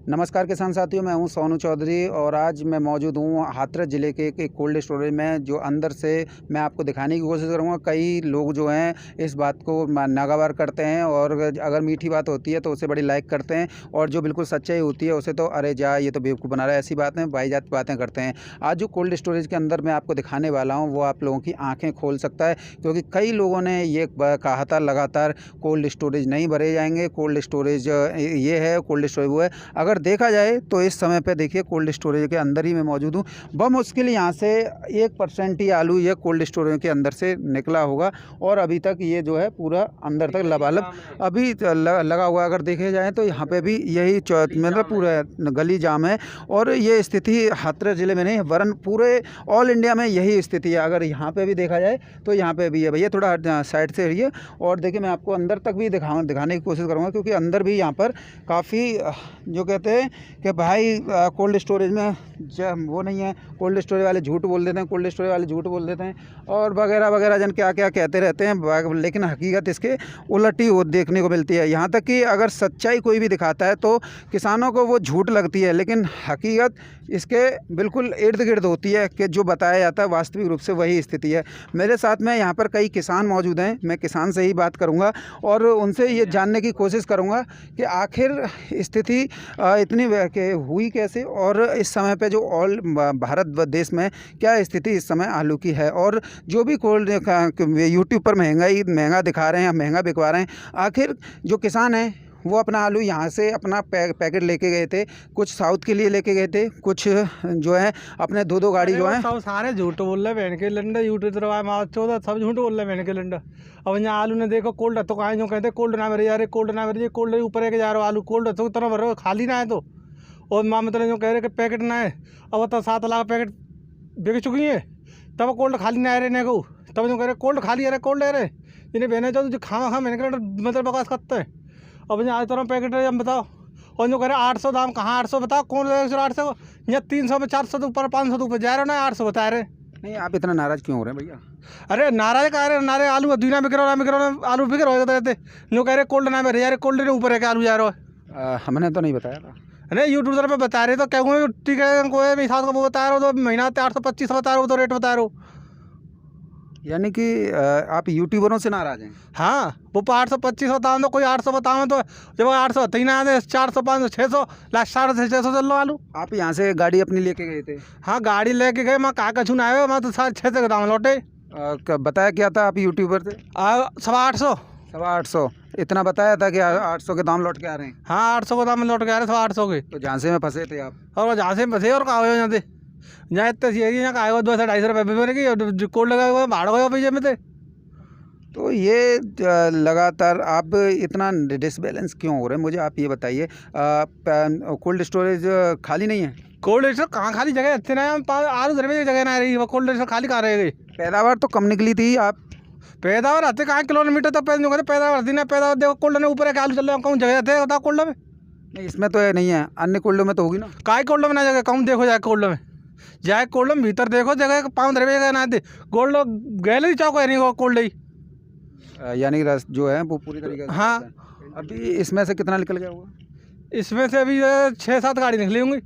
नमस्कार किसान साथियों, मैं हूं सोनू चौधरी और आज मैं मौजूद हूं हाथरस ज़िले के एक कोल्ड स्टोरेज में, जो अंदर से मैं आपको दिखाने की कोशिश करूंगा। कई लोग जो हैं इस बात को नागवार करते हैं और अगर मीठी बात होती है तो उसे बड़ी लाइक करते हैं, और जो बिल्कुल सच्चाई होती है उसे तो अरे जा ये तो बेवकूफ़ बना रहा है, ऐसी बातें बाईजात बातें करते हैं। आज जो कोल्ड स्टोरेज के अंदर मैं आपको दिखाने वाला हूँ वो आप लोगों की आँखें खोल सकता है, क्योंकि कई लोगों ने ये कहा था लगातार कोल्ड स्टोरेज नहीं भरे जाएंगे, कोल्ड स्टोरेज ये है, कोल्ड स्टोरेज वो है। अगर देखा जाए तो इस समय पे देखिए कोल्ड स्टोरेज के अंदर ही मैं मौजूद हूँ। बमुश्किल यहाँ से 1% ही आलू ये कोल्ड स्टोरेज के अंदर से निकला होगा, और अभी तक ये जो है पूरा अंदर तक लबालब अभी लगा हुआ। अगर देखे जाए तो यहाँ पे भी यही मतलब पूरा गली जाम है, और ये स्थिति हाथरस ज़िले में नहीं वरन पूरे ऑल इंडिया में यही स्थिति है। अगर यहाँ पे भी देखा जाए तो यहाँ पे भी है। भैया थोड़ा साइड से रहिए और देखिए, मैं आपको अंदर तक भी दिखाने की कोशिश करूँगा, क्योंकि अंदर भी यहाँ पर काफ़ी जो कहते हैं कि भाई कोल्ड स्टोरेज में वो नहीं है, कोल्ड स्टोरेज वाले झूठ बोल देते हैं, कोल्ड स्टोरेज वाले झूठ बोल देते हैं और वगैरह वगैरह जन क्या क्या कहते रहते हैं, लेकिन हकीकत इसके उलट ही देखने को मिलती है। यहाँ तक कि अगर सच्चाई कोई भी दिखाता है तो किसानों को वो झूठ लगती है, लेकिन हकीकत इसके बिल्कुल इर्द गिर्द होती है कि जो बताया जाता है वास्तविक रूप से वही स्थिति है। मेरे साथ में यहाँ पर कई किसान मौजूद हैं, मैं किसान से ही बात करूँगा और उनसे ये जानने की कोशिश करूँगा कि आखिर स्थिति इतनी हुई कैसे, और इस समय पे जो ऑल भारत देश में क्या स्थिति इस समय आलू की है, और जो भी कोल्ड यूट्यूब पर महंगा दिखा रहे हैं, महंगा बिकवा रहे हैं, आखिर जो किसान हैं वो अपना आलू यहाँ से अपना पैकेट लेके गए थे, कुछ साउथ के लिए लेके गए थे, कुछ जो है अपने दो गाड़ी जो है सब सारे झूठ बोल रहे बहन के लंडा यूट्यूब चौदह सब झूठ बोल रहे बहन के लंडा। अब यहाँ आलू ने देखो कोल्ड तो कहाँ जो कहते कोल्ड ना भरे जा रहे, कोल्ड ना भरे, कोल्ड ऊपर के जा रहे हो आलू, कोल्ड तो तरह भर रहे खाली ना है तो। और माँ मतलब जो कह रहे कि पैकेट ना है, अब तो 7 लाख पैकेट बिक चुकी है, तब कोल्ड खाली ना आ रहे ने को, तब जो कह रहे कोल्ड खाली आ रहे, कोल्ड आ रहे जिन्हें बहने जो खा मैंने के मतलब बकवास करते हैं। अब यहाँ आज तरह पैकेट है, हम बताओ, और जो कह रहे 800 दाम, कहाँ 800 बताओ, कौन 800 यहाँ 300 में 400 तो ऊपर 500 तो ऊपर जा रहे हो ना, 800 बता रहे। नहीं, आप इतना नाराज़ क्यों हो रहे हैं भैया? अरे नाराज कह रहे नारे आलू दुनिया में गिरो ना बिक रहा, आलू बिक रहे रहते जो कह रहे कोल्ड ना में यार, कोल्ड ने ऊपर है कि आलू जा रहे हो। हमने तो नहीं बताया था। नहीं यूट्यूब पर बता रहे तो क्या ठीक है, कोई हिसाब का वो बता रहे हो तो महीना 825 बता रहे हो तो रेट बता रहे हो, यानी कि आप यूट्यूबरों से नाराज़ हैं? हाँ वो 825 बताओ तो कोई 800 बताओ तो जब 800 तीन आते 400 500 600 लास्ट 650 चल लो आलू। आप यहाँ से गाड़ी अपनी लेके गए थे? हाँ गाड़ी लेके गए, मैं कहाँ कछू आए, मैं तो 600 के दाम लौटे। बताया क्या था आप यूट्यूबर थे? 850 850 इतना बताया था कि 800 के दाम लौट के आ रहे हैं? हाँ 800 के दाम में लौट के आ रहे 850 के। तो झांसे में फंसे थे आप? और वो जहाँ से फंसे और कहा हो जाते जहाँ इतने यहाँ का आएगा 200-250 रुपये मेरे की कोल्ड लगा हुआ भाड़ गया भैया में थे। तो ये लगातार आप इतना डिसबैलेंस क्यों हो रहे हैं, मुझे आप ये बताइए। कोल्ड स्टोरेज खाली नहीं है? कोल्ड स्टोर कहाँ खाली जगह अच्छे ना, आलू धर में जगह ना रही, वो कोल्ड स्टोर खाली कहाँ रहेगी? पैदावार तो कम निकली थी। आप पैदावार आते कहाँ किलोमीटर तो पैदावार आती ना, पैदावार देखो कोल्ड ने ऊपर है आलू चल रहे कौन जगह आते बताओ कोल्ड में? नहीं, इसमें तो नहीं है, अन्य कोल्डों में तो होगी ना। काय कोल्ड में ना जगह कौन देखो जाए कोल्ड में, जाए कोल्ड में भीतर देखो जगह 5 रुपये जगह ना दे, गोल्ड गैलरी चौक है नहीं कोल्ड ही, यानी जो है वो पूरी तरीके से। हाँ अभी इसमें से कितना निकल गया होगा? इसमें से अभी 6-7 गाड़ी निकली होंगी।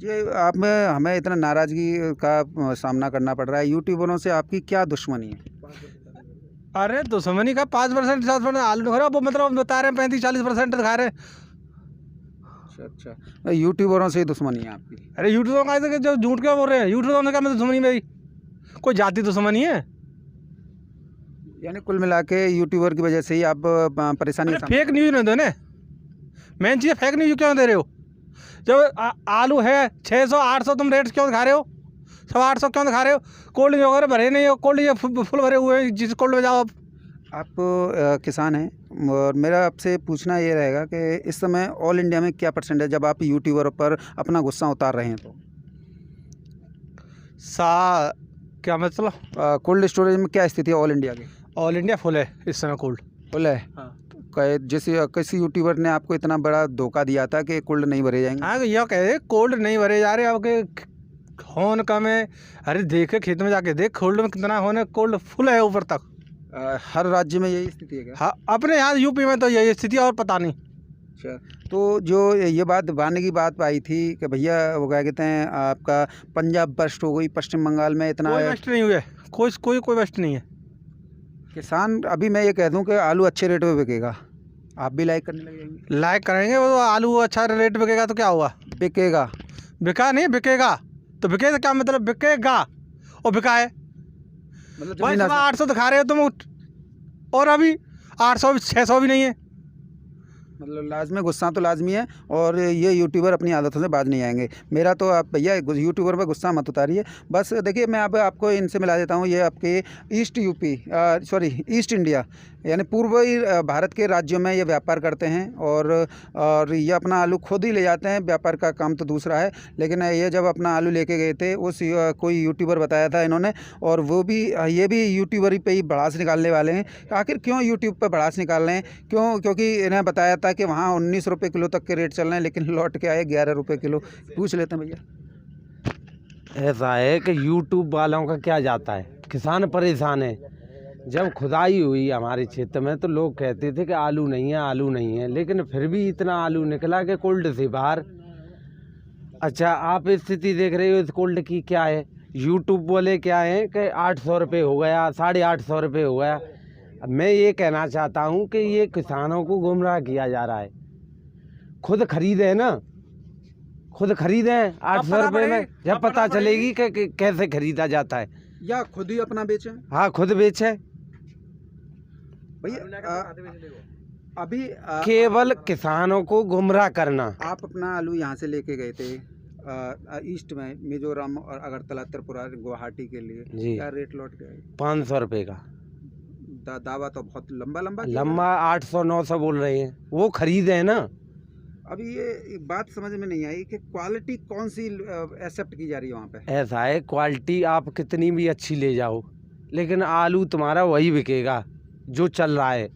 ये आप में हमें इतना नाराज़गी का सामना करना पड़ रहा है, यूट्यूबरों से आपकी क्या दुश्मनी है? अरे दुश्मनी का 5% 7% आलू खा रहे, वो मतलब बता रहे हैं 35-40% दिखा रहे। अच्छा, यूट्यूबरों से ही दुश्मनी है आपकी? अरे यूट्यूबर का ऐसे जो झूठ क्यों बोल रहे हैं, यूट्यूबर का मैं दुश्मनी मेरी कोई जाति दुश्मनी है? यानी कुल मिला के यूट्यूबर की वजह से ही आप परेशानी? फेक न्यूज़ नहीं दो ना, मेन चीज़ फेक न्यूज़ क्यों दे रहे हो? जब आलू है 600-800 तुम रेट क्यों दिखा रहे हो, 800 क्यों दिखा रहे हो? कोल्ड वगैरह भरे नहीं हो, कोल्ड ये फुल भरे हुए हैं, जिस कोल्ड में जाओ आप किसान हैं और मेरा आपसे पूछना ये रहेगा कि इस समय ऑल इंडिया में क्या परसेंट है जब आप यूट्यूबर पर अपना गुस्सा उतार रहे हैं तो? क्या मतलब कोल्ड स्टोरेज में क्या स्थिति है ऑल इंडिया की? ऑल इंडिया फुल है इस समय, कोल्ड फुल है। हाँ। जैसे किसी यूट्यूबर ने आपको इतना बड़ा धोखा दिया था कि कोल्ड नहीं भरे जाएंगे? हाँ यह कह रहे कोल्ड नहीं भरे जा रहे, अब के होन कम है। अरे देखे खेत में जाके देख कोल्ड में कितना होने, कोल्ड फुल है ऊपर तक। हर राज्य में यही स्थिति है क्या? हाँ अपने यहाँ यूपी में तो यही स्थिति, और पता नहीं। अच्छा, तो जो ये बात दबाने की बात आई थी कि भैया वो क्या कहते हैं आपका पंजाब बस्ट हो गई, पश्चिम बंगाल में इतना कोई बेस्ट नहीं हुआ, कोई बेस्ट नहीं है। किसान, अभी मैं ये कह दूं कि आलू अच्छे रेट पे बिकेगा, आप भी लाइक करने लग जाएंगे। लाइक करेंगे, वो आलू अच्छा रेट बिकेगा तो क्या हुआ, बिकेगा, बिका नहीं, बिकेगा तो बिकेगा क्या मतलब, बिकेगा और बिका है। मतलब भाई जमीन 800 दिखा रहे हो तुम, और अभी 800 600 भी नहीं है। मतलब लाजमी गुस्सा तो लाजमी है, और ये यूट्यूबर अपनी आदतों से बाज नहीं आएंगे। मेरा तो आप भैया यूट्यूबर पर गुस्सा मत उतारिए। बस देखिए, मैं अब आपको इनसे मिला देता हूँ। ये आपके ईस्ट यूपी ईस्ट इंडिया यानी पूर्वी भारत के राज्यों में ये व्यापार करते हैं, और ये अपना आलू खुद ही ले जाते हैं। व्यापार का काम तो दूसरा है, लेकिन ये जब अपना आलू लेके गए थे, उस कोई यूट्यूबर बताया था इन्होंने, और वो भी ये भी यूट्यूबर पे ही भड़ास निकालने वाले हैं। आखिर क्यों यूट्यूब पर भड़ास निकाल रहे हैं, क्यों? क्योंकि इन्हें बताया था कि वहाँ 19 रुपये किलो तक के रेट चल रहे हैं, लेकिन लौट के आए 11 रुपये किलो। पूछ लेते हैं भैया। ऐसा है कि यूट्यूब वालों का क्या जाता है, किसान परेशान है। जब खुदाई हुई हमारे क्षेत्र में तो लोग कहते थे कि आलू नहीं है, आलू नहीं है, लेकिन फिर भी इतना आलू निकला कि कोल्ड से बाहर। अच्छा, आप स्थिति देख रहे हो इस कोल्ड की क्या है। यूट्यूब बोले क्या है कि 800 रुपये हो गया, 850 रुपये हो गया। अब मैं ये कहना चाहता हूँ कि ये किसानों को गुमराह किया जा रहा है। खुद खरीदे ना, खुद खरीदें 800 रुपये में, जब पता चलेगी कि कैसे खरीदा जाता है, या खुद ही अपना बेचें। हाँ खुद बेचे। भैया अभी केवल किसानों को गुमराह करना। आप अपना आलू यहाँ से लेके गए थे ईस्ट में, मिजोरम और अगरतला, त्रिपुरा, गुवाहाटी के लिए, जी। क्या रेट लौट गए? 500 रुपये का। दावा तो बहुत लंबा लंबा 800-900 बोल रहे हैं, वो खरीदे ना। अभी ये एक बात समझ में नहीं आई कि क्वालिटी कौन सी एक्सेप्ट की जा रही है वहाँ पे। ऐसा है, क्वालिटी आप कितनी भी अच्छी ले जाओ, लेकिन आलू तुम्हारा वही बिकेगा जो चल रहा है,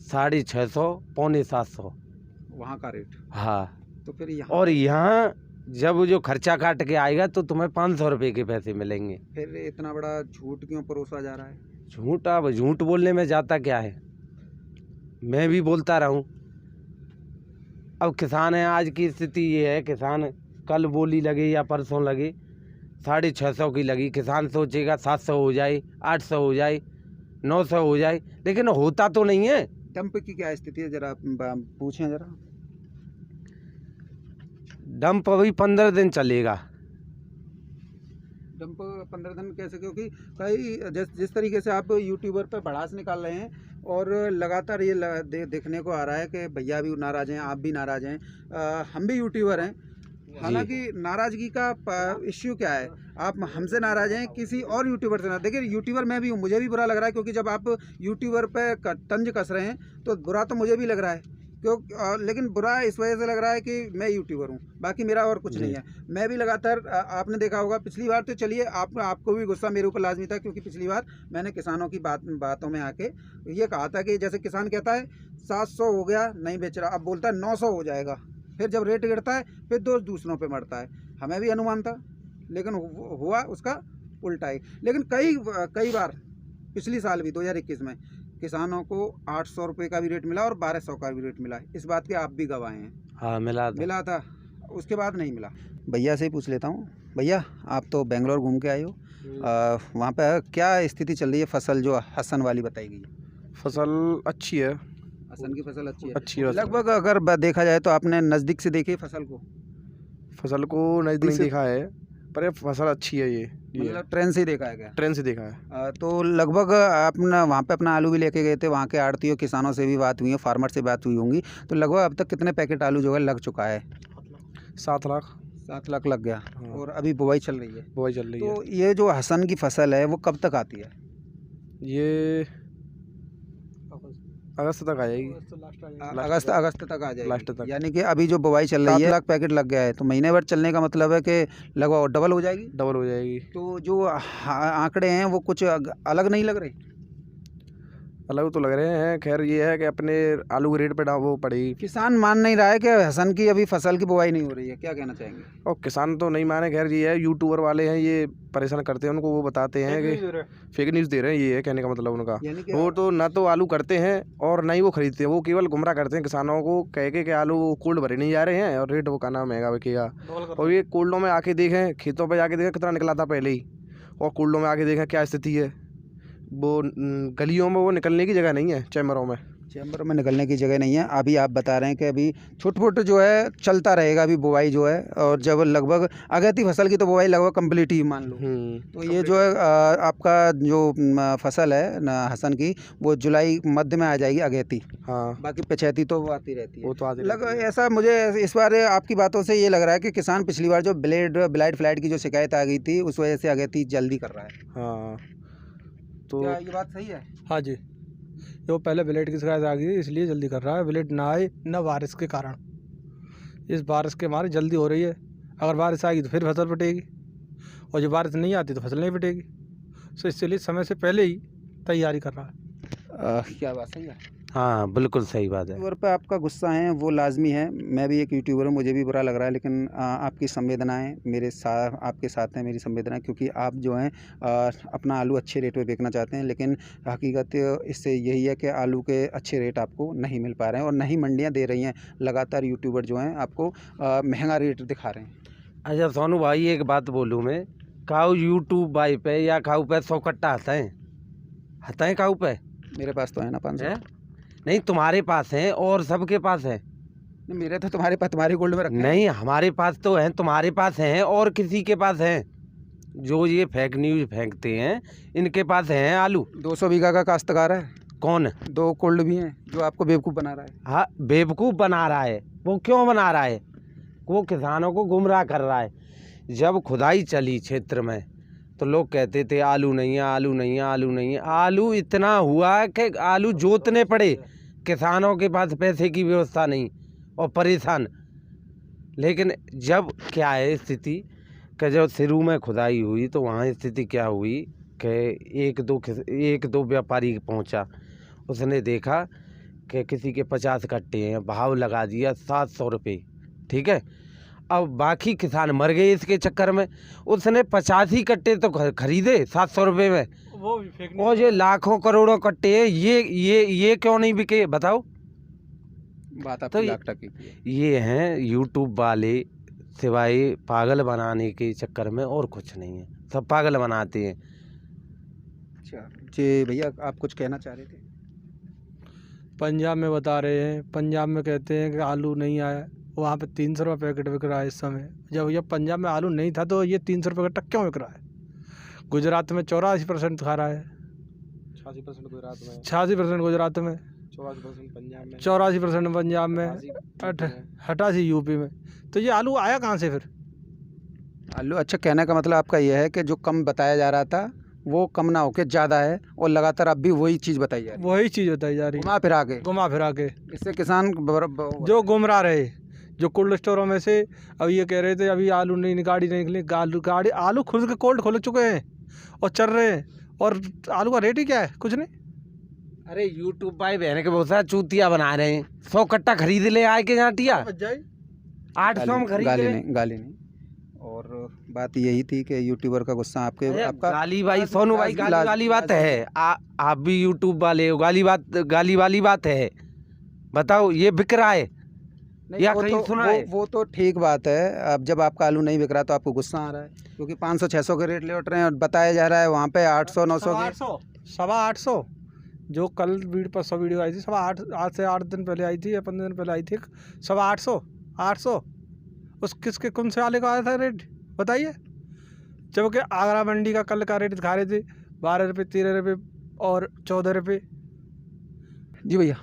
650, 650 वहाँ का रेट। हाँ, तो फिर यहाँ, और यहाँ जब जो खर्चा काट के आएगा तो तुम्हें 500 रुपये के पैसे मिलेंगे। फिर इतना बड़ा झूठ क्यों परोसा जा रहा है? झूठ, अब झूठ बोलने में जाता क्या है, मैं भी बोलता रहूं। अब किसान है, आज की स्थिति ये है, किसान कल बोली लगे या परसों लगे 650 की लगी, किसान सोचेगा 700 हो जाए, 800 हो जाए, 900 हो जाए, लेकिन होता तो नहीं है। डंप की क्या स्थिति है, जरा पूछें जरा। डंप अभी 15 दिन चलेगा। डंप 15 दिन कैसे? क्योंकि कई जिस तरीके से आप यूट्यूबर पर भड़ास निकाल रहे हैं, और लगातार ये देखने को आ रहा है कि भैया भी नाराज़ हैं, आप भी नाराज़ हैं, हम भी यूट्यूबर हैं। हालांकि नाराज़गी का इश्यू क्या है, आप हमसे नाराज़ हैं, किसी और यूट्यूबर से ना। देखिए, यूट्यूबर मैं भी हूँ, मुझे भी बुरा लग रहा है, क्योंकि जब आप यूट्यूबर पे तंज कस रहे हैं तो बुरा तो मुझे भी लग रहा है, लेकिन बुरा इस वजह से लग रहा है कि मैं यूट्यूबर हूँ, बाकी मेरा और कुछ नहीं है। मैं भी लगातार, आपने देखा होगा पिछली बार, तो चलिए आपको भी गुस्सा मेरे ऊपर लाजमी था, क्योंकि पिछली बार मैंने किसानों की बातों में आके ये कहा था कि जैसे किसान कहता है 700 हो गया, नहीं बेच रहा, अब बोलता है 900 हो जाएगा, फिर जब रेट गिरता है फिर दोष दूसरों पे मरता है। हमें भी अनुमान था, लेकिन हुआ उसका उल्टा ही। लेकिन कई बार पिछली साल भी 2021 में किसानों को 800 रुपये का भी रेट मिला और 1200 का भी रेट मिला, इस बात के आप भी गवाह हैं। हाँ, मिला था, उसके बाद नहीं मिला। भैया से ही पूछ लेता हूँ। भैया, आप तो बेंगलोर घूम के आए हो, वहाँ पे क्या स्थिति चल रही है? फसल जो हसन वाली बताई गई है, फसल अच्छी है, हसन की फसल अच्छी अच्छी है है। लगभग। अगर देखा जाए तो आपने नज़दीक से देखी फसल को नज़दीक से देखा है, पर ये फसल अच्छी है। ये मतलब ट्रेन से ही देखा है क्या? ट्रेन से देखा है। तो लगभग आपने वहाँ पे अपना आलू भी लेके गए थे, वहाँ के आड़तियों, किसानों से भी बात हुई है, फार्मर से बात हुई होंगी, तो लगभग अब तक कितने पैकेट आलू जो है लग चुका है? 7 लाख। 7 लाख लग गया। हाँ। और अभी बुवाई चल रही है? बुवाई चल रही है। तो ये जो हसन की फसल है वो कब तक आती है? ये अगस्त तक आ जाएगी, अगस्त तक आ जाएगी, लास्ट तक। यानी कि अभी जो बुवाई चल रही है 7 लाख पैकेट लग गया है, तो महीने भर चलने का मतलब है कि लगभग डबल हो जाएगी। डबल हो जाएगी। तो जो आंकड़े हैं वो कुछ अलग नहीं लग रहे? अलग तो लग रहे हैं। खैर ये है कि अपने आलू के रेट पे वो पड़ेगी। किसान मान नहीं रहा है कि हसन की अभी फसल की बुआई नहीं हो रही है, क्या कहना चाहेंगे? और किसान तो नहीं माने। खैर ये है, यूट्यूबर वाले हैं ये परेशान करते हैं उनको, वो बताते हैं कि फेक न्यूज़ दे रहे हैं। ये है कहने का मतलब उनका। यानी कि वो तो ना तो आलू करते हैं और ना ही वो खरीदते हैं। वो केवल गुमराह करते हैं किसानों को, कह के कि आलू कोल्ड भरे नहीं जा रहे हैं और रेट वो का नाम महंगा बिकेगा। और ये कोल्डों में आके देखें, खेतों पर जाके देखें कितना निकला था पहले ही, और कोल्डों में आके देखें क्या स्थिति है। वो गलियों में वो निकलने की जगह नहीं है, चैम्बरों में निकलने की जगह नहीं है। अभी आप बता रहे हैं कि अभी छुट-पुट जो है चलता रहेगा अभी बुआई जो है, और जब लगभग अगेती फसल की तो बुआई लगभग कंप्लीट ही मान लो। तो ये जो है आपका जो फसल है ना हसन की, वो जुलाई मध्य में आ जाएगी अगेती। हाँ, बाकी पछैती तो वो आती रहती है। वो तो आती रहती है। ऐसा मुझे इस बार आपकी बातों से ये लग रहा है कि किसान पिछली बार जो ब्लाइट फ्लाइट की जो शिकायत आ गई थी, उस वजह से अगेती जल्दी कर रहा है। हाँ, तो क्या ये बात सही है? हाँ जी, जो पहले ब्लेड की शिकायत आ गई थी इसलिए जल्दी कर रहा है। ब्लेड ना आए न बारिश के कारण, इस बारिश के मारे जल्दी हो रही है। अगर बारिश आएगी तो फिर फसल फटेगी, और जब बारिश नहीं आती तो फसल नहीं फटेगी। तो इसलिए समय से पहले ही तैयारी कर रहा है। क्या बात सही है? हाँ बिल्कुल सही बात है। यूट्यूबर पे आपका गुस्सा है वो लाजमी है। मैं भी एक यूट्यूबर हूँ, मुझे भी बुरा लग रहा है, लेकिन आपकी संवेदनाएं मेरे साथ, आपके साथ हैं मेरी संवेदनाएं, क्योंकि आप जो हैं अपना आलू अच्छे रेट पे बेचना चाहते हैं, लेकिन हकीकत इससे यही है कि आलू के अच्छे रेट आपको नहीं मिल पा रहे हैं और नहीं मंडियाँ दे रही हैं। लगातार यूट्यूबर जो हैं आपको महंगा रेट दिखा रहे हैं। अच्छा सोनू भाई एक बात बोलूँ मैं, काऊ यूट्यूब भाई पे या काऊ पे 100 कट्टा हता है काऊ पे? मेरे पास तो है ना 500। है? नहीं तुम्हारे पास है और सबके पास है। नहीं, मेरे तो तुम्हारे पास, तुम्हारी गोल्ड में रखे हैं। नहीं हमारे पास तो हैं, तुम्हारे पास हैं और किसी के पास हैं। जो ये फेक न्यूज़ फेंकते हैं इनके पास हैं आलू। 200 बीघा का काश्तकार है, कौन? 2 कोल्ड भी हैं जो आपको बेवकूफ़ बना रहा है। हाँ बेवकूफ़ बना रहा है। वो क्यों बना रहा है? वो किसानों को गुमराह कर रहा है। जब खुदाई चली क्षेत्र में तो लोग कहते थे आलू नहीं है, आलू नहीं है, आलू नहीं है। आलू इतना हुआ कि आलू जोतने पड़े, किसानों के पास पैसे की व्यवस्था नहीं और परेशान। लेकिन जब क्या है स्थिति कि जब शुरू में खुदाई हुई तो वहाँ स्थिति क्या हुई कि एक दो व्यापारी पहुँचा, उसने देखा कि किसी के 50 कट्टे हैं, भाव लगा दिया 700 रुपये। ठीक है, अब बाकी किसान मर गए इसके चक्कर में। उसने 85 कट्टे तो खरीदे 700 रुपये में, वो भी फेक और ये लाखों करोड़ों कट्टे ये क्यों नहीं बिके बताओ? बात तो आपकी लाख टकी की है। ये हैं यूट्यूब वाले, सिवाय पागल बनाने के चक्कर में और कुछ नहीं है, सब पागल बनाते हैं। अच्छा जी भैया, आप कुछ कहना चाह रहे थे? पंजाब में बता रहे हैं, पंजाब में कहते हैं कि आलू नहीं आया, वहाँ पे 300 रुपये पैकेट बिक रहा है इस समय। जब ये पंजाब में आलू नहीं था तो ये 300 रुपये का टक क्यों बिक रहा है? गुजरात में 84% खा रहा है, 86% गुजरात में, 86% गुजरात में, 84% पंजाब में, 84% पंजाब में, 88 यूपी में। तो ये आलू आया कहाँ से फिर? आलू, अच्छा कहने का मतलब आपका यह है कि जो कम बताया जा रहा था वो कम ना होके ज़्यादा है, और लगातार अब भी वही चीज़ बताई जा रही है, वही चीज़ बताई जा रही घुमा फिरा के। है। इससे किसान जो गुमराह रहे, जो कोल्ड स्टोरों में से अब ये कह रहे थे अभी आलू नहीं, गाड़ी नहीं निकली, आलू खुद के कोल्ड खोल चुके हैं और चल रहे हैं, और आलू का रेट ही क्या है? कुछ नहीं। अरे यूट्यूब भाई बहन के बहुत सारा चूतिया बना रहे हैं। 100 कट्टा खरीद ले आए के जाटिया 800 में खरीद ले। गाली नहीं, और बात यही थी कि यूट्यूबर का गुस्सा आपका गाली भाई सोनू भाई, गाली बात है। आप भी यूट्यूब वाले हो, गाली वाली बात है। बताओ ये बिक रहा है या कहीं सुना है? वो तो ठीक बात है। अब जब आपका आलू नहीं बिक रहा तो आपको गुस्सा आ रहा है, क्योंकि 500-600 के रेट ले उठ रहे हैं और बताया जा रहा है वहाँ पे 800-900 के। 850 जो कल पर 100 वीडियो आई थी, 8 आज से 8 दिन पहले आई थी या 15 दिन पहले आई थी, 800 उस किसके कौन से आले का आया था रेट बताइए? जबकि आगरा मंडी का कल का रेट दिखा रहे थे 12 रुपये, 13 रुपये और 14 रुपये। जी भैया,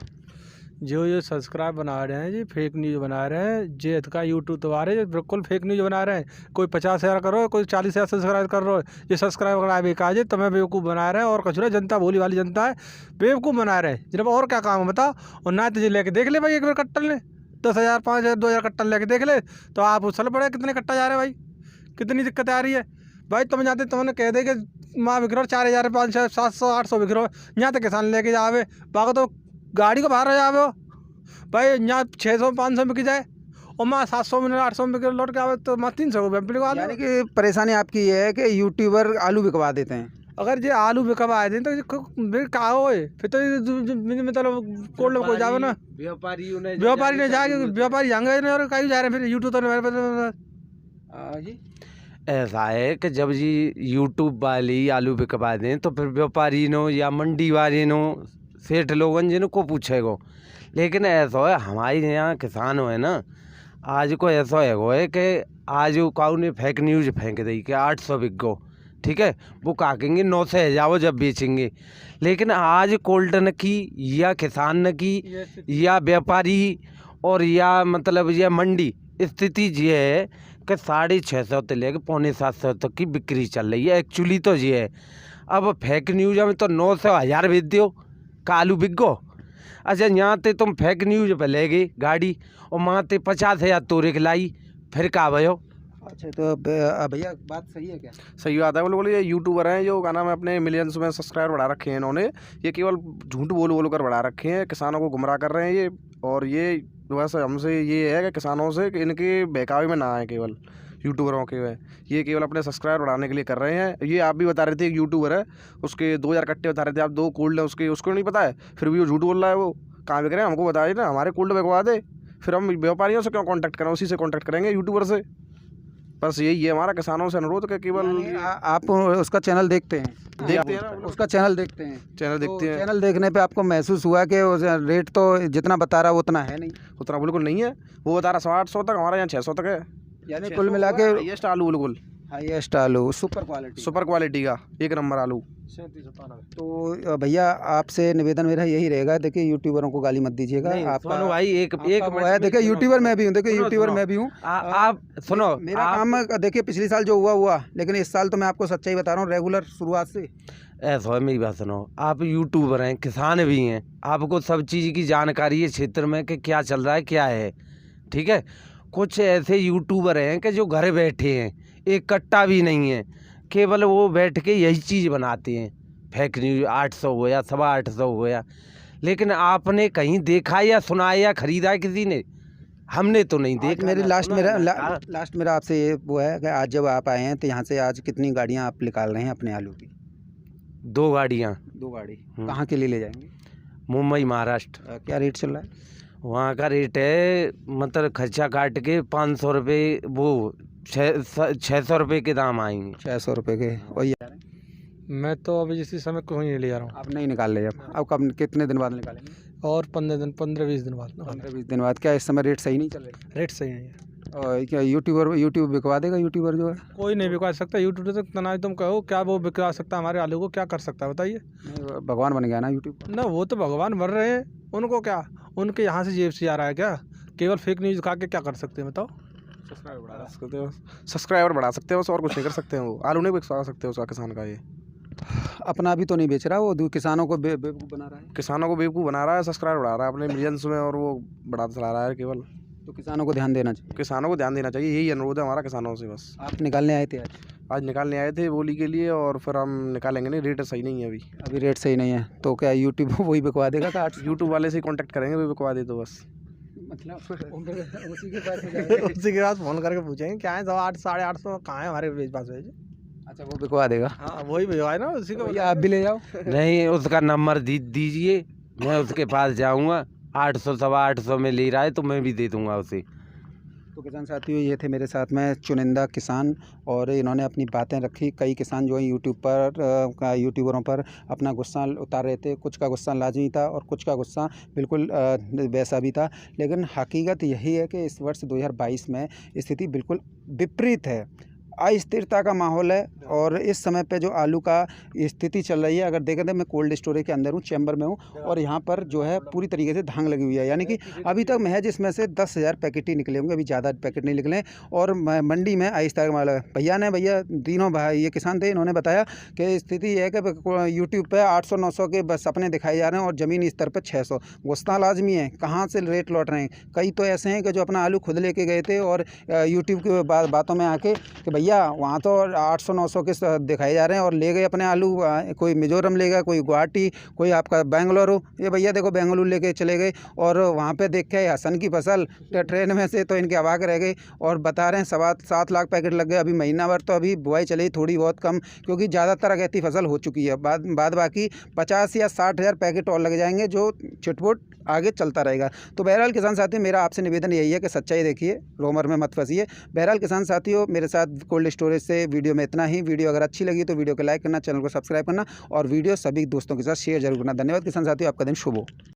जो ये सब्सक्राइब बना रहे हैं जी, फेक न्यूज़ बना रहे हैं, जेठ का यूट्यूब तुम्हारे जो बिल्कुल फेक न्यूज़ बना रहे हैं। कोई 50,000 करो, कोई 40,000 सब्सक्राइब कर रहे हो, ये सब्सक्राइब करा बेकार जी, तुम्हें बेवकूफ़ बना रहे हैं। और कचरा जनता, भोली वाली जनता है, बेवकूफ़ बना रहे हैं। जब और क्या काम है बताओ? और ना तुझे लेके देख ले भाई, एक बार कट्टल ले 10,000, 5,000, 2,000 कट्टल लेके देख ले, तो आप उछल पड़े कितने कट्टा जा रहे हैं भाई, कितनी दिक्कत आ रही है। भाई तुम जाते तुमने कह दे कि माँ बिक रहा 4,000 500 700 800 बिक रहा यहाँ तक किसान लेके जावे बाकी तो गाड़ी को बाहर हो जावे हो भाई यहाँ 600 500 बिक जाए और माँ 700 में 800 में बिक लौट के आवे तो माँ 300 रुपये बिकवा यानी कि परेशानी आपकी ये है कि यूट्यूबर आलू बिकवा देते हैं। अगर ये आलू बिकवा आए थे तो फिर कहा हो फिर तो मतलब कोल्ड में कोई जावे ना व्यापारी ने जाके व्यापारी जाएंगे नहीं और कहीं जा रहे हैं फिर यूट्यूब तो जी ऐसा है कि जब जी यूट्यूब वाले आलू बिकवा दें तो फिर व्यापारी नो या मंडी वाले नो सेठ लोगन जिनको पूछेगो। लेकिन ऐसा है हमारे यहाँ किसान है ना आज को ऐसा है कि आज काऊ ने फेक न्यूज़ फेंक दी कि 800 बिक गो, ठीक है, वो काकेंगे 9 से जाओ जब बेचेंगे। लेकिन आज कोल्डन की या किसान की या व्यापारी और या मतलब या मंडी स्थिति ये है कि 650 से लेकर 650 तक की बिक्री चल रही है। एक्चुअली तो ये है अब फेक न्यूज़ में तो 9 से 1000 भेज दो का आलू बिक गो। अच्छा यहाँ ते तुम फेक न्यूज़ पे ले गई गाड़ी और वहाँ ते 50,000 तोरे के लाई फिर का भयो। अच्छा तो भैया बात सही है क्या? सही बात है। बोले ये यूट्यूबर हैं जो क्या नाम है अपने मिलियंस में सब्सक्राइबर बढ़ा रखे हैं इन्होंने। ये केवल झूठ बोल कर बढ़ा रखे हैं, किसानों को गुमराह कर रहे हैं ये। और ये बस हमसे ये है कि किसानों से कि इनके बहकावे में ना आए केवल यूट्यूबरों के वे ये केवल अपने सब्सक्राइबर बढ़ाने के लिए कर रहे हैं। ये आप भी बता रहे थे एक यूट्यूबर है उसके 2000 कट्टे बता रहे थे आप, 2 कोल्ड है उसके, उसको नहीं पता है फिर भी वो झूठ बोल रहा है। वो कहाँ बिक रहे हैं हमको बताइए ना, हमारे कोल्ड बिकवा दे फिर हम व्यापारियों से क्यों कॉन्टैक्ट करें, उसी से कॉन्टैक्ट करेंगे यूट्यूबर से। बस यही है हमारा किसानों से अनुरोध कि केवल आप उसका चैनल देखते हैं ना उसका चैनल देखते हैं चैनल देखते हैं। चैनल देखने पे आपको महसूस हुआ कि रेट तो जितना बता रहा है उतना है नहीं? उतना बिल्कुल नहीं है, वो बता रहा 800 तक, हमारे यहाँ 600 तक है। यानी कुल मिला के हाईएस्ट आलू, बिल्कुल हाईएस्ट आलू, सुपर क्वालिटी का 1 नंबर आलू। तो भैया आपसे निवेदन मेरा यही रहेगा, देखिए यूट्यूबरों को गाली मत दीजिएगा। आपका भाई एक देखिए यूट्यूबर मैं भी हूँ, देखिए यूट्यूबर मैं भी हूँ। आप सुनो, मेरा काम देखिए पिछले साल जो हुआ लेकिन इस साल तो मैं आपको सच्चाई बता रहा हूँ रेगुलर शुरुआत से। ऐसा है, मेरी बात सुनो, आप यूट्यूबर हैं, किसान भी हैं, आपको सब चीज़ की जानकारी है क्षेत्र में कि क्या चल रहा है क्या है, ठीक है। कुछ ऐसे यूट्यूबर हैं कि जो घर बैठे हैं, एक कट्टा भी नहीं है, केवल वो बैठ के यही चीज़ बनाते हैं, फेक न्यूज़ 800 हो या 850 हो गया। लेकिन आपने कहीं देखा या सुना या ख़रीदा किसी ने? हमने तो नहीं देखा। मेरी लास्ट मेरा आपसे ये वो है कि आज जब आप आए हैं तो यहाँ से आज कितनी गाड़ियाँ आप निकाल रहे हैं अपने आलू की? 2 गाड़ियाँ। 2 गाड़ी कहाँ के लिए ले जाएंगे? मुंबई महाराष्ट्र। क्या रेट चल रहा है वहाँ का? रेट है मतलब खर्चा काट के 500 रुपये, वो 600 रुपये के दाम आएंगे। 600 रुपये के। और मैं तो अभी इसी समय कोई नहीं ले जा रहा हूँ। आप नहीं निकाल रहे? अब कब कितने दिन बाद निकालेंगे? और 15-20 दिन बाद। 15-20 दिन बाद। क्या इस समय रेट सही नहीं चल रहे? रेट सही नहीं है। और क्या यूट्यूब बिकवा देगा? यूट्यूबर जो है कोई नहीं बिकवा सकता यूट्यूब तक तना, तुम कहो क्या वो बिकवा सकता हमारे आलू को? क्या कर सकता है बताइए? भगवान बन गया ना यूट्यूब ना, वो तो भगवान बन रहे हैं, उनको क्या, उनके यहाँ से जेब से आ रहा है क्या? केवल फेक न्यूज़ खा के क्या कर सकते हैं बताओ? सब्सक्राइबर बढ़ा सकते हैं बस, और कुछ नहीं कर सकते हैं। वो आलू नहीं बिकवा सकते उसका किसान का। ये अपना भी तो नहीं बेच रहा, वो किसानों को बेवकूफ़ बना रहा है। किसानों को बेवकूफ़ बना रहा है, सब्सक्राइबर बढ़ा रहा है अपने मिलियंस में और वो बढ़ाता चला रहा है केवल। तो किसानों को ध्यान देना चाहिए। किसानों को ध्यान देना चाहिए, यही अनुरोध है हमारा किसानों से बस। आप निकालने आए थे आज निकालने आए थे बोली के लिए, और फिर हम निकालेंगे नहीं, रेट सही नहीं है अभी रेट सही नहीं है। तो क्या यूट्यूब वही बिकवा देगा का? यूट्यूब वाले से कॉन्टैक्ट करेंगे, वो बिकवा दे तो बस। मतलब उसी के पास फ़ोन करके पूछेंगे क्या है 800 850 कहाँ है हमारे पास भेज। अच्छा वो बिकवा देगा? हाँ वही भिजवाए ना उसी को। भैया आप भी ले जाओ। नहीं, उसका नंबर दीजिए, मैं उसके पास जाऊंगा। 800 850 में ले रहा है तो मैं भी दे दूंगा उसे। तो किसान साथियों, ये थे मेरे साथ में चुनिंदा किसान और इन्होंने अपनी बातें रखी। कई किसान जो है यूट्यूबरों पर अपना गुस्सा उतार रहे थे। कुछ का गुस्सा लाजमी था और कुछ का गुस्सा बिल्कुल वैसा भी था। लेकिन हकीकत यही है कि इस वर्ष 2022 में स्थिति बिल्कुल विपरीत है। अस्थिरता का माहौल है और इस समय पे जो आलू का स्थिति चल रही है, अगर देखें तो मैं कोल्ड स्टोरेज के अंदर हूँ, चैम्बर में हूँ और यहाँ पर जो है पूरी तरीके से धांग लगी हुई है। यानी कि अभी तक महज इसमें से 10,000 पैकेट ही निकले होंगे, अभी ज़्यादा पैकेट नहीं निकले। और मंडी में आहिस्ता भैया तीनों भाई ये किसान थे, इन्होंने बताया कि स्थिति है कि यूट्यूब पर 800-900 के बस अपने दिखाए जा रहे हैं और ज़मीनी स्तर पर 600। गुस्सा लाजमी है, कहाँ से रेट लौट रहे हैं। कई तो ऐसे हैं कि जो अपना आलू खुद लेके गए थे और यूट्यूब की बातों में आके कि भैया वहाँ तो 800-900 के दिखाए जा रहे हैं और ले गए अपने आलू। कोई मिजोरम ले गया, कोई गुवाहाटी, कोई आपका बेंगलुरु। ये भैया देखो बेंगलुरु लेके चले गए और वहाँ पे देख के हसन की फसल ट्रेन में से तो इनके अवाक रह गए और बता रहे हैं 7 लाख पैकेट लग गए। अभी महीना भर तो अभी बुआई चली थोड़ी बहुत कम, क्योंकि ज़्यादातर अगैती फसल हो चुकी है। बाद बाकी 50 या 60 हज़ार पैकेट और लग जाएंगे, जो छिटपुट आगे चलता रहेगा। तो बहरहाल किसान साथी, मेरा आपसे निवेदन यही है कि सच्चाई देखिए, रोमर में मत फंसिए। बहरहाल किसान साथियों, मेरे साथ कोल्ड स्टोरेज से वीडियो में इतना ही। वीडियो अगर अच्छी लगी तो वीडियो को लाइक करना, चैनल को सब्सक्राइब करना और वीडियो सभी दोस्तों के साथ शेयर जरूर करना। धन्यवाद किसान साथियों, आपका दिन शुभ हो।